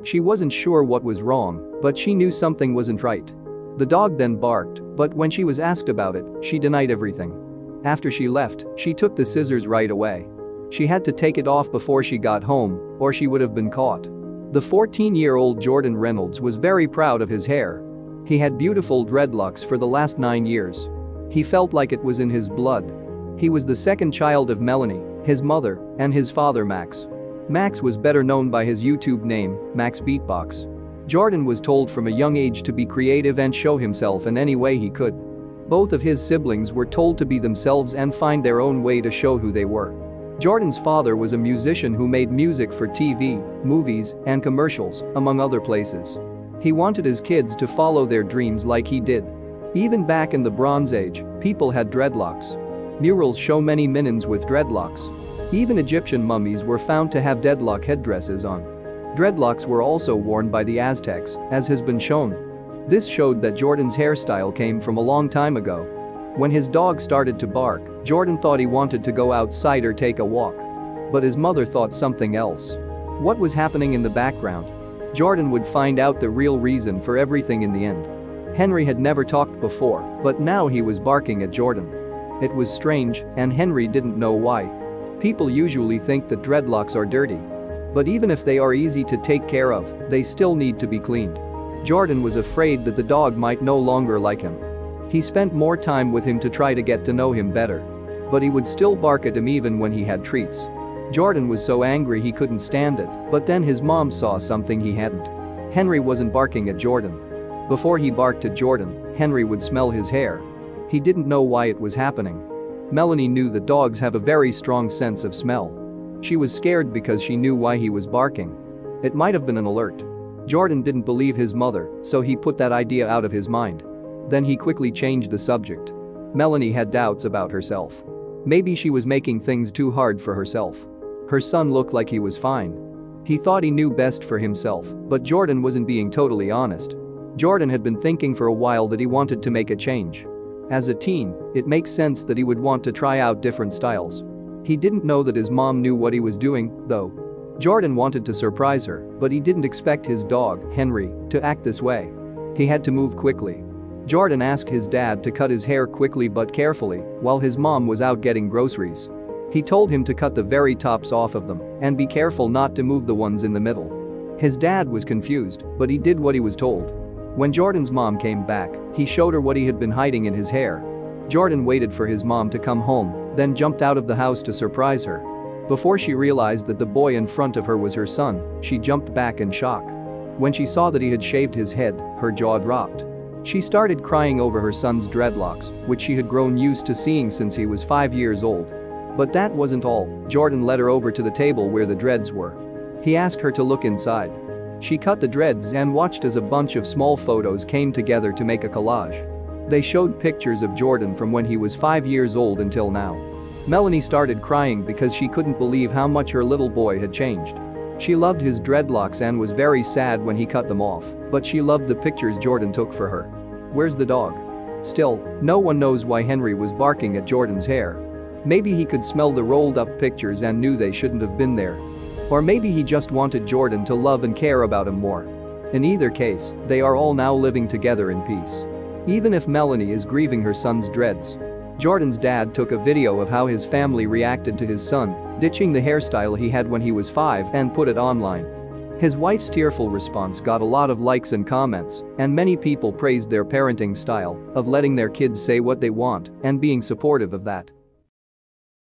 She wasn't sure what was wrong, but she knew something wasn't right. The dog then barked, but when she was asked about it, she denied everything. After she left, she took the scissors right away. She had to take it off before she got home, or she would have been caught. The 14-year-old Jordan Reynolds was very proud of his hair. He had beautiful dreadlocks for the last 9 years. He felt like it was in his blood. He was the second child of Melanie, his mother, and his father Max. Max was better known by his YouTube name, Max Beatbox. Jordan was told from a young age to be creative and show himself in any way he could. Both of his siblings were told to be themselves and find their own way to show who they were. Jordan's father was a musician who made music for TV, movies, and commercials, among other places. He wanted his kids to follow their dreams like he did. Even back in the Bronze Age, people had dreadlocks. Murals show many Minans with dreadlocks. Even Egyptian mummies were found to have dreadlock headdresses on. Dreadlocks were also worn by the Aztecs, as has been shown. This showed that Jordan's hairstyle came from a long time ago. When his dog started to bark, Jordan thought he wanted to go outside or take a walk. But his mother thought something else. What was happening in the background? Jordan would find out the real reason for everything in the end. Henry had never talked before, but now he was barking at Jordan. It was strange, and Henry didn't know why. People usually think that dreadlocks are dirty. But even if they are easy to take care of, they still need to be cleaned. Jordan was afraid that the dog might no longer like him. He spent more time with him to try to get to know him better. But he would still bark at him even when he had treats. Jordan was so angry he couldn't stand it, but then his mom saw something he hadn't. Henry wasn't barking at Jordan. Before he barked at Jordan, Henry would smell his hair. He didn't know why it was happening. Melanie knew that dogs have a very strong sense of smell. She was scared because she knew why he was barking. It might have been an alert. Jordan didn't believe his mother, so he put that idea out of his mind. Then he quickly changed the subject. Melanie had doubts about herself. Maybe she was making things too hard for herself. Her son looked like he was fine. He thought he knew best for himself, but Jordan wasn't being totally honest. Jordan had been thinking for a while that he wanted to make a change. As a teen, it makes sense that he would want to try out different styles. He didn't know that his mom knew what he was doing, though. Jordan wanted to surprise her, but he didn't expect his dog, Henry, to act this way. He had to move quickly. Jordan asked his dad to cut his hair quickly but carefully while his mom was out getting groceries. He told him to cut the very tops off of them and be careful not to move the ones in the middle. His dad was confused, but he did what he was told. When Jordan's mom came back, he showed her what he had been hiding in his hair. Jordan waited for his mom to come home, then jumped out of the house to surprise her. Before she realized that the boy in front of her was her son, she jumped back in shock. When she saw that he had shaved his head, her jaw dropped. She started crying over her son's dreadlocks, which she had grown used to seeing since he was 5 years old. But that wasn't all. Jordan led her over to the table where the dreads were. He asked her to look inside. She cut the dreads and watched as a bunch of small photos came together to make a collage. They showed pictures of Jordan from when he was 5 years old until now. Melanie started crying because she couldn't believe how much her little boy had changed. She loved his dreadlocks and was very sad when he cut them off, but she loved the pictures Jordan took for her. Where's the dog? Still, no one knows why Henry was barking at Jordan's hair. Maybe he could smell the rolled up pictures and knew they shouldn't have been there. Or maybe he just wanted Jordan to love and care about him more. In either case, they are all now living together in peace. Even if Melanie is grieving her son's dreads. Jordan's dad took a video of how his family reacted to his son ditching the hairstyle he had when he was 5 and put it online. His wife's tearful response got a lot of likes and comments, and many people praised their parenting style of letting their kids say what they want and being supportive of that.